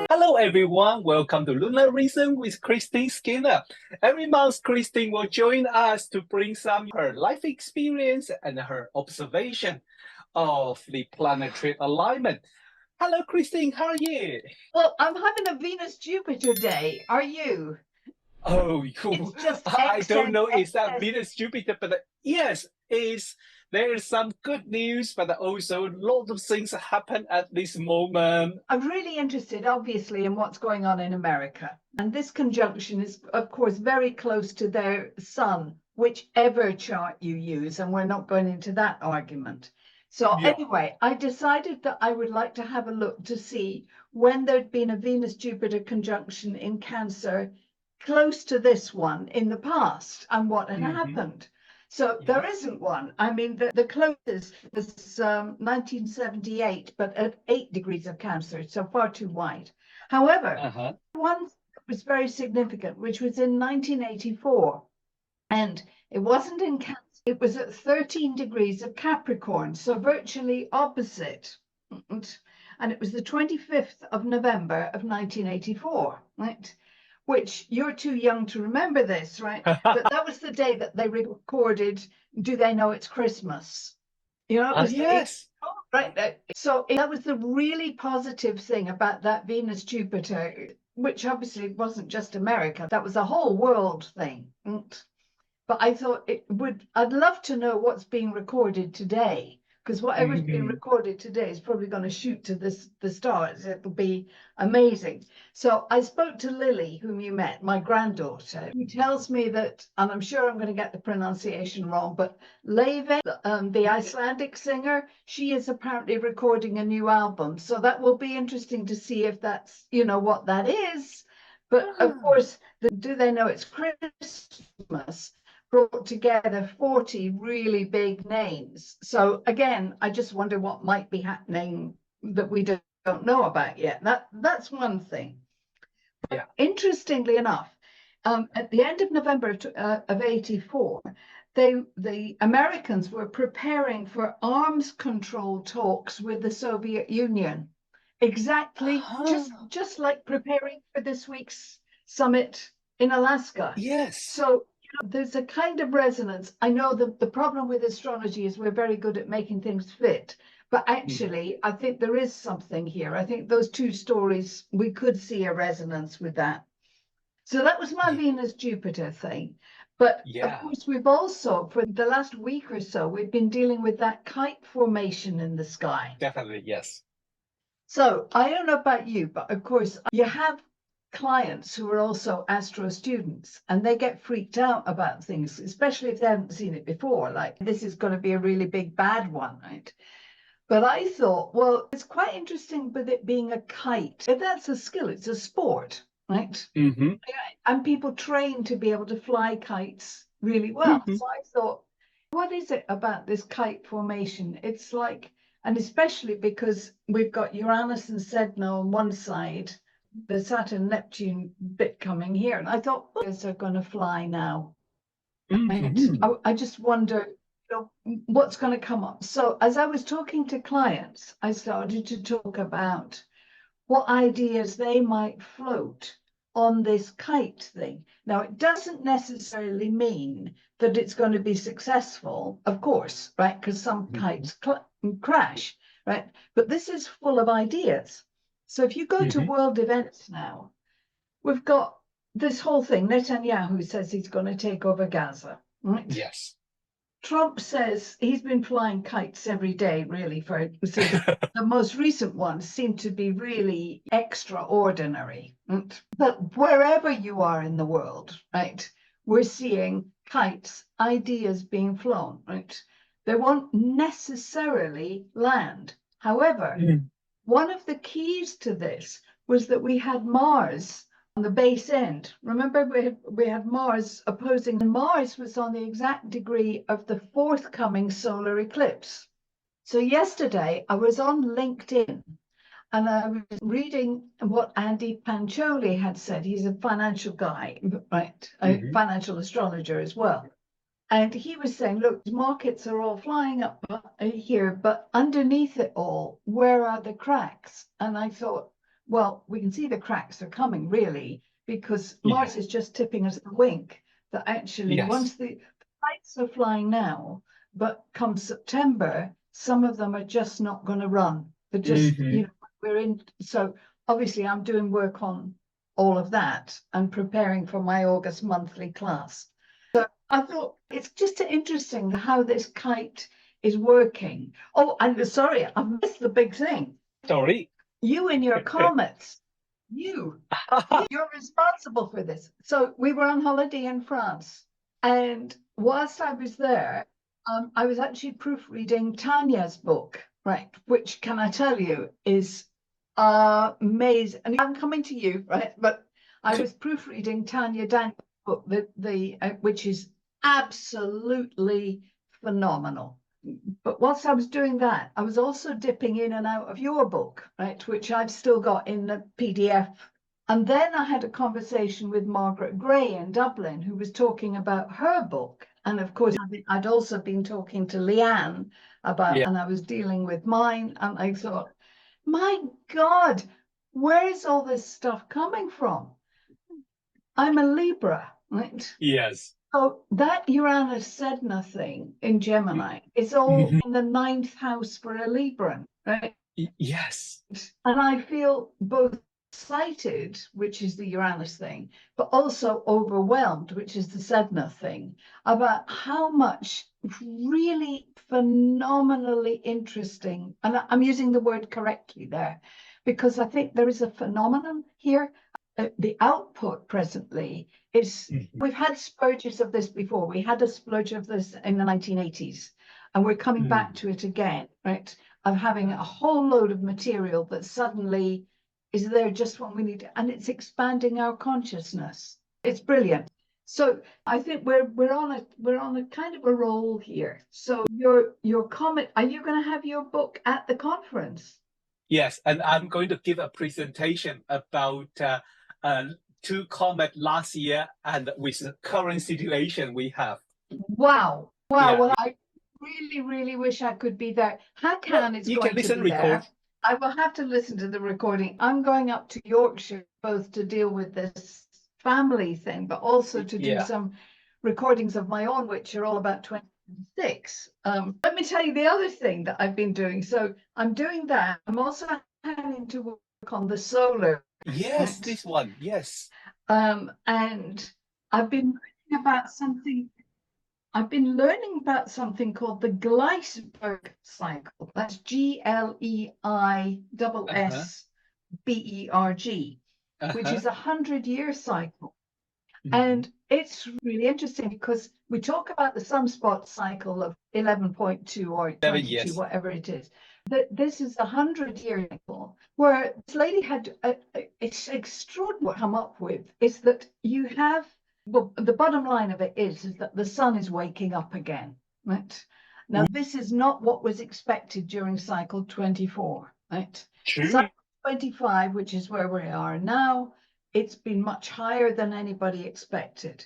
Hello everyone, welcome to Lunar Rhythms with Christine Skinner. Every month, Christine will join us to bring some her life experience and her observation of the planetary alignment. Hello Christine, how are you? Well, I'm having a Venus-Jupiter day. Are you? Oh, It's just I don't know excess. is that Venus Jupiter, but yes, there is some good news, but also a lot of things happen at this moment. I'm really interested, obviously, in what's going on in America. And this conjunction is, of course, very close to their sun, whichever chart you use. And we're not going into that argument. So anyway, I decided that I would like to have a look to see when there'd been a Venus-Jupiter conjunction in Cancer close to this one in the past and what had happened. So there isn't one. I mean, the closest was 1978, but at 8 degrees of Cancer, so far too wide. However, one was very significant, which was in 1984. And it wasn't in Cancer, it was at 13 degrees of Capricorn, so virtually opposite. And it was the 25th of November of 1984, right? Which you're too young to remember this, right? But that was the day that they recorded Do They Know It's Christmas? You know, it was yes. Right. So that was the really positive thing about that Venus-Jupiter, which obviously wasn't just America. That was a whole world thing. But I thought I'd love to know what's being recorded today, because whatever's being recorded today is probably going to shoot to the stars. It'll be amazing. So I spoke to Lily, whom you met, my granddaughter, who tells me that, and I'm sure I'm going to get the pronunciation wrong, but Leve, the Icelandic singer, she is apparently recording a new album. So that will be interesting to see if that's, what that is. But of course, Do They Know It's Christmas brought together 40 really big names. So again, I just wonder what might be happening that we don't know about yet. That's one thing. Yeah. Interestingly enough, at the end of November of 84, the Americans were preparing for arms control talks with the Soviet Union. Exactly, just like preparing for this week's summit in Alaska. Yes. So there's a kind of resonance. I know that the problem with astrology is we're very good at making things fit, but actually I think there is something here. I think those two stories, we could see a resonance with that. So that was my Venus-Jupiter thing. But of course, we've also, for the last week or so, we've been dealing with that kite formation in the sky. Definitely, yes. So I don't know about you, but of course, you have clients who are also astro students, and they get freaked out about things, especially if they haven't seen it before, like this is going to be a really big bad one, right? But I thought, well, it's quite interesting with it being a kite. If that's a skill, it's a sport, right? And people train to be able to fly kites really well. So I thought, what is it about this kite formation? It's like, and especially because we've got Uranus and Sedna on one side, the Saturn-Neptune bit coming here. And I thought, birds are going to fly now. I just wonder, what's going to come up. So as I was talking to clients, I started to talk about what ideas they might float on this kite thing. Now, it doesn't necessarily mean that it's going to be successful, of course, right? Because some kites crash, right? But this is full of ideas. So if you go to world events now, we've got this whole thing. Netanyahu says he's going to take over Gaza, right? Yes. Trump says he's been flying kites every day, really, since the most recent ones seem to be really extraordinary. But wherever you are in the world, right, we're seeing kites, ideas being flown, right? They won't necessarily land. However, one of the keys to this was that we had Mars on the base end. Remember, we had Mars opposing, and Mars was on the exact degree of the forthcoming solar eclipse. So yesterday I was on LinkedIn and I was reading what Andy Pancholi had said. He's a financial guy, right? A financial astrologer as well. And he was saying, look, markets are all flying up here, but underneath it all, where are the cracks? And I thought, well, we can see the cracks are coming, really, because Mars is just tipping us a wink that actually once the flights are flying now, but come September, some of them are just not going to run. They're just, you know, we're in. So obviously I'm doing work on all of that and preparing for my August monthly class. So I thought it's just interesting how this kite is working. Oh, and sorry, I missed the big thing. Sorry. You and your comets, you're responsible for this. So we were on holiday in France, and whilst I was there, I was actually proofreading Tanya's book, right? Which, can I tell you, is amazing. And I'm coming to you, right? But I was proofreading Tanya Daniel's book, which is absolutely phenomenal. But whilst I was doing that, I was also dipping in and out of your book, right, which I've still got in the PDF. And then I had a conversation with Margaret Gray in Dublin, who was talking about her book. And of course, I'd also been talking to Leanne about, and I was dealing with mine. And I thought, my God, where's all this stuff coming from? I'm a Libra, right? Yes. So that Uranus Sedna thing in Gemini is all in the 9th house for a Libran, right? Yes. And I feel both excited, which is the Uranus thing, but also overwhelmed, which is the Sedna thing, about how much really phenomenally interesting, and I'm using the word correctly there, because I think there is a phenomenon here. The output presently is, we've had splurges of this before. We had a splurge of this in the 1980s, and we're coming back to it again, right? Of having a whole load of material that suddenly is there just when we need it, and it's expanding our consciousness. It's brilliant. So I think we're on a kind of a roll here. So your comment, are you going to have your book at the conference? Yes, and I'm going to give a presentation about 2 comets last year and with the current situation we have. Wow. Well, I really wish I could be there. Hakan is going to be there. I will have to listen to the recording. I'm going up to Yorkshire both to deal with this family thing, but also to do some recordings of my own, which are all about 2026. Let me tell you the other thing that I've been doing. So I'm doing that. I'm also having to work on the solar. Yes, right? This one, yes. And I've been learning about something called the Gleisberg cycle. That's GLEISSBERG, which is a 100-year cycle. And it's really interesting because we talk about the sunspot cycle of 11.2 or 22, whatever it is. This is a 100-year cycle where this lady had, it's extraordinary what come up with, is that you have, well, the bottom line of it is that the sun is waking up again, right? Now, this is not what was expected during cycle 24, right? True. Cycle 25, which is where we are now, it's been much higher than anybody expected.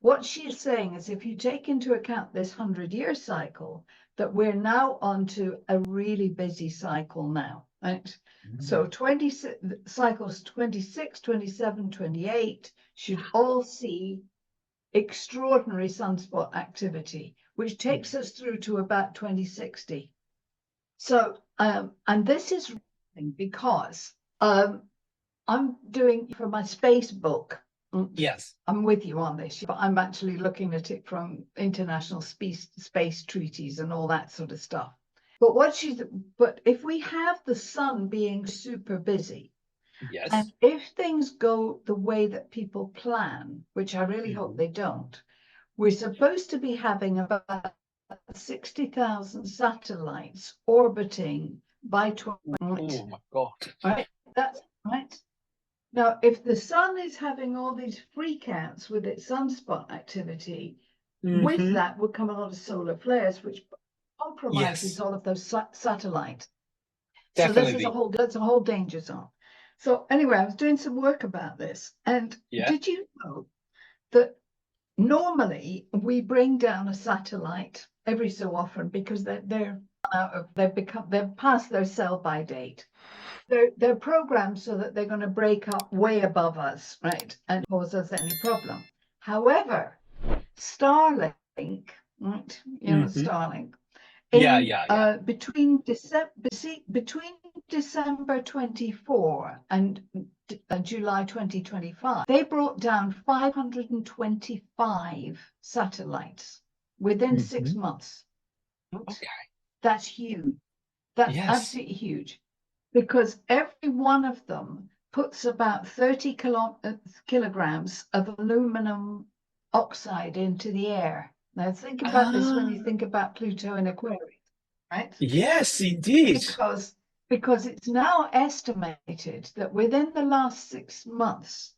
What she's saying is if you take into account this 100-year cycle, that we're now onto a really busy cycle now, right? So cycles 26, 27, 28 should all see extraordinary sunspot activity, which takes us through to about 2060. So, and this is because I'm doing for my space book. Yes. I'm with you on this, but I'm actually looking at it from international space treaties and all that sort of stuff. But if we have the sun being super busy, yes, and if things go the way that people plan, which I really hope they don't, we're supposed to be having about 60,000 satellites orbiting by 2020. Oh my God. Right? That's right. Now, if the sun is having all these freakouts with its sunspot activity, with that will come a lot of solar flares, which compromises all of those satellites. Definitely. So that's a whole danger zone. So anyway, I was doing some work about this, and did you know that normally we bring down a satellite every so often because they're they've passed their sell-by date. They're programmed so that they're going to break up way above us, right, and cause us any problem. However, Starlink, right, Starlink, between December 24 and July 2025, they brought down 525 satellites within 6 months. Okay. That's huge. That's absolutely huge, because every one of them puts about 30 kilograms of aluminum oxide into the air. Now think about this when you think about Pluto in Aquarius, right? Yes, indeed. Because it's now estimated that within the last 6 months,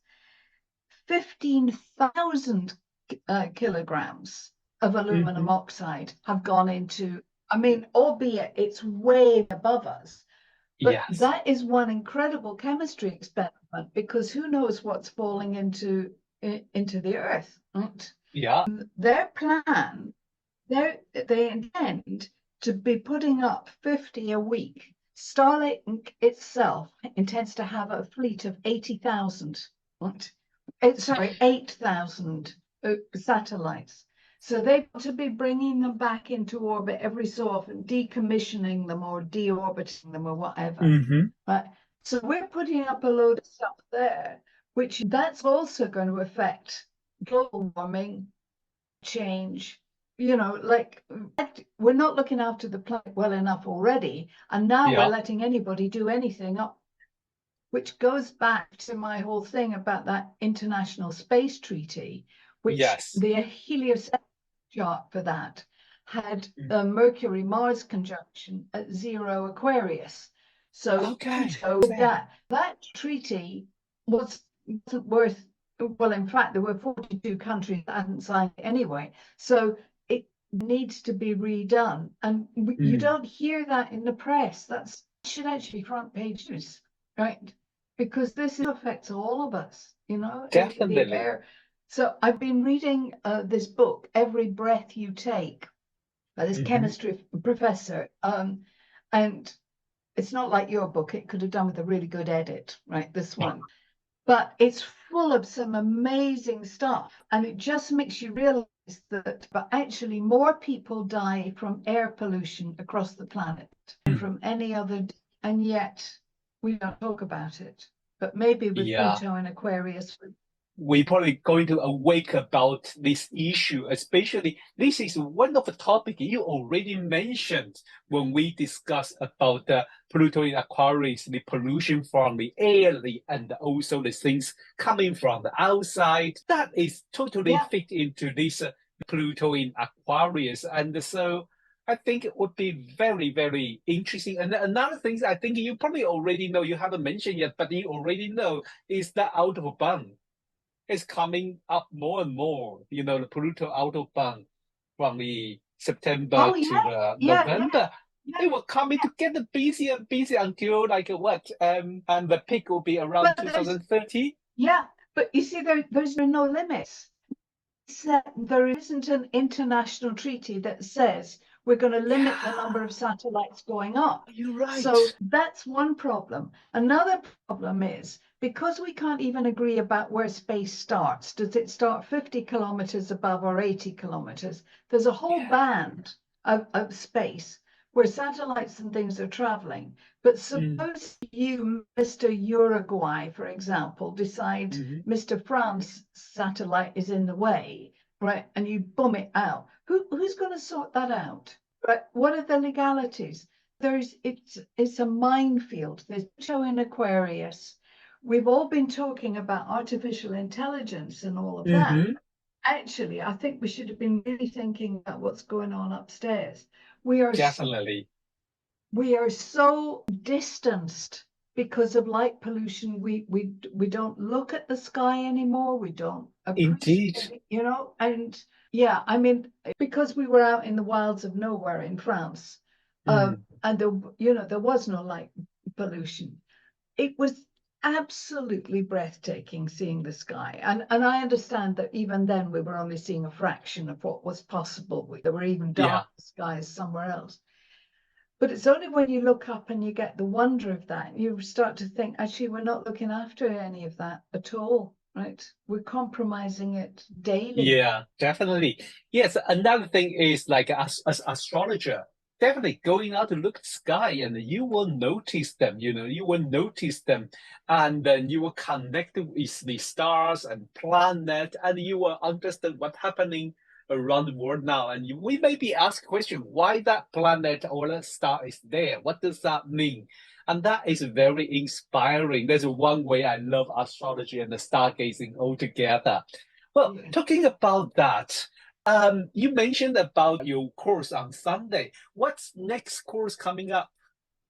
15,000 kilograms of aluminum oxide have gone into, I mean, albeit it's way above us, but that is one incredible chemistry experiment, because who knows what's falling into the earth, right? Yeah. Their plan, they intend to be putting up 50 a week. Starlink itself intends to have a fleet of 80,000, right? 8,000 satellites. So they want to be bringing them back into orbit every so often, decommissioning them or deorbiting them or whatever. Right? So we're putting up a load of stuff there, which that's also going to affect global warming, change. Like, we're not looking after the planet well enough already, and now we're letting anybody do anything up, which goes back to my whole thing about that International Space Treaty, which the heliocentric chart for that had a Mercury-Mars conjunction at 0 Aquarius. So that treaty wasn't worth, well, in fact, there were 42 countries that hadn't signed it anyway. So it needs to be redone. And you don't hear that in the press. That should actually be front page news, right? Because this affects all of us, Definitely. So I've been reading this book, Every Breath You Take, by this chemistry professor. And it's not like your book. It could have done with a really good edit, right? This one. But it's full of some amazing stuff. And it just makes you realize that but actually more people die from air pollution across the planet than from any other. And yet we don't talk about it. But maybe with Pluto and Aquarius, we're probably going to awake about this issue, especially this is one of the topics you already mentioned when we discussed about Pluto in Aquarius, the pollution from the air, and also the things coming from the outside. That is totally fit into this Pluto in Aquarius. And so I think it would be very, very interesting. And another thing I think you probably already know, you haven't mentioned yet, but you already know, is the Autobahn. It's coming up more and more, the Pluto Autobahn from the September to November. It will come to get busy and busy until like what? And the peak will be around 2030. Yeah, but you see, there's no limits. There isn't an international treaty that says we're going to limit the number of satellites going up. You're right. So that's one problem. Another problem is, because we can't even agree about where space starts, does it start 50 kilometers above or 80 kilometers? There's a whole band of space where satellites and things are traveling. But suppose you, Mr. Uruguay, for example, decide Mr. France satellite is in the way, right? And you bomb it out. Who's going to sort that out? Right? What are the legalities? It's a minefield. There's Pluto in Aquarius. We've all been talking about artificial intelligence and all of that. Actually, I think we should have been really thinking about what's going on upstairs. We are definitely. We are so distanced because of light pollution. We don't look at the sky anymore. We don't appreciate it, and I mean, because we were out in the wilds of nowhere in France, and there was no light pollution. It was absolutely breathtaking seeing the sky. And I understand that even then we were only seeing a fraction of what was possible. There were even dark skies somewhere else. But it's only when you look up and you get the wonder of that, you start to think, actually, we're not looking after any of that at all, right? We're compromising it daily. Yeah, definitely. Yes, another thing is like as astrologer, definitely going out to look at the sky and you will notice them, you will notice them, and then you will connect with the stars and planet, and you will understand what's happening around the world now. And we maybe ask a question, why that planet or that star is there? What does that mean? And that is very inspiring. That's one way I love astrology and the stargazing altogether. Well, talking about that, you mentioned about your course on Sunday. What's next course coming up?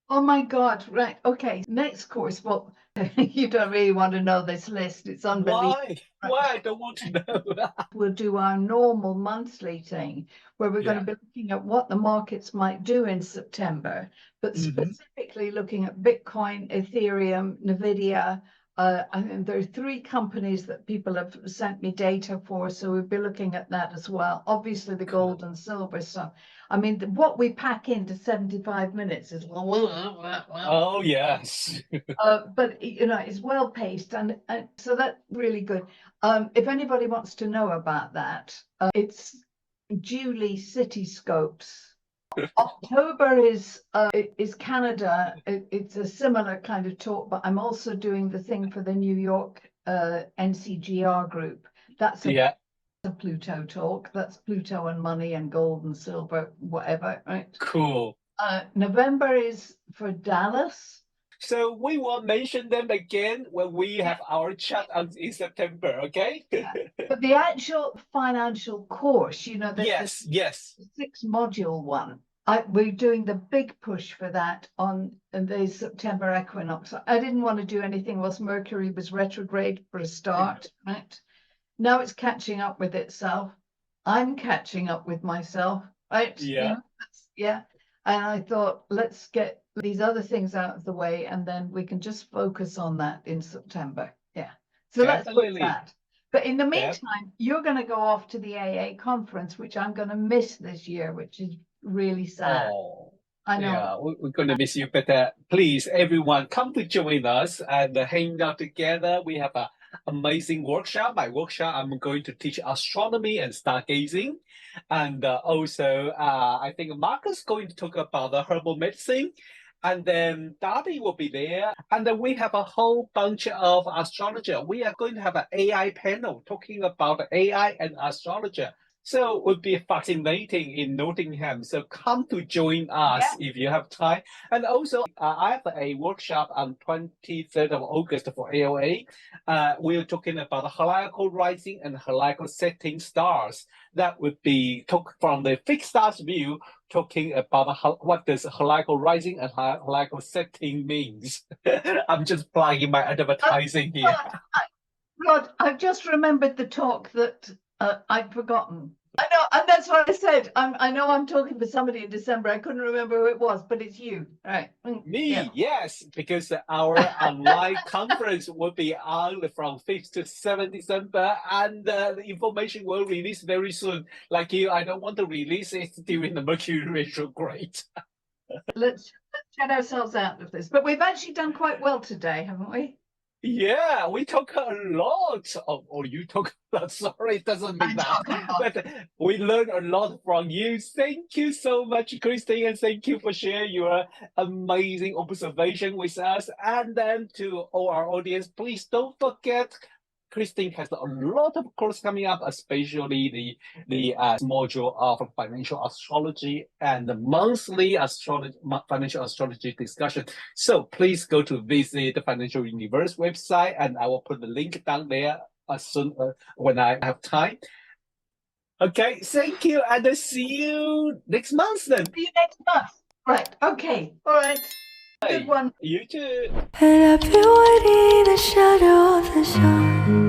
Oh my God, right. Okay, next course. Well, you don't really want to know this list. It's unbelievable. Why? I don't want to know. We'll do our normal monthly thing where we're going to be looking at what the markets might do in September, but specifically looking at Bitcoin, Ethereum, NVIDIA. And there are 3 companies that people have sent me data for, so we'll be looking at that as well. Obviously, the gold and silver stuff. I mean, what we pack into 75 minutes is oh yes. but it's well paced, and so that's really good. If anybody wants to know about that, it's Julie Cityscopes. October is Canada. It's a similar kind of talk, but I'm also doing the thing for the New York NCGR group. That's a Pluto talk. That's Pluto and money and gold and silver, whatever, right? Cool. November is for Dallas. So we will mention them again when we have our chat in September, okay? But the actual financial course, yes, 6-module one, we're doing the big push for that on the September equinox. I didn't want to do anything whilst Mercury was retrograde for a start, right? Now it's catching up with itself. I'm catching up with myself, right? Yeah. And I thought, let's get these other things out of the way, and then we can just focus on that in September. Yeah. So let's put that. But in the meantime, you're going to go off to the AA conference, which I'm going to miss this year, which is really sad. Oh, I know. Yeah, we're going to miss you, but please, everyone, come to join us and hang out together. We have an amazing workshop. My workshop, I'm going to teach astronomy and stargazing. And also, I think Marcus is going to talk about the herbal medicine. And then Darby will be there. And then we have a whole bunch of astrologer. We are going to have an AI panel talking about AI and astrologer. So it would be fascinating in Nottingham. So come to join us if you have time. And also, I have a workshop on 23rd of August for AOA. We're talking about heliacal rising and heliacal setting stars. That would be from the fixed stars view, talking about what does heliacal rising and heliacal setting means. I'm just plugging my advertising here. Rod, I've just remembered the talk that I'd forgotten. I know, and that's what I said. I know I'm talking for somebody in December. I couldn't remember who it was, but it's you, right? Me, yes, because our online conference will be on from 5th to 7th December, and the information will release very soon. Like you, I don't want to release it during the Mercury retrograde. Let's get ourselves out of this. But we've actually done quite well today, haven't we? Yeah, we talk a lot. Or you talk a lot. Sorry, it doesn't mean that. But we learn a lot from you. Thank you so much, Christine, and thank you for sharing your amazing observation with us. And then to all our audience, please don't forget, Christine has a lot of courses coming up, especially the module of financial astrology and the monthly financial astrology discussion. So please go to visit the Financial Universe website, and I will put the link down there as soon when I have time. Okay, thank you, and see you next month then. See you next month. Right. Okay. All right. Good one. You too. And I've been waiting in the shadow of the sun.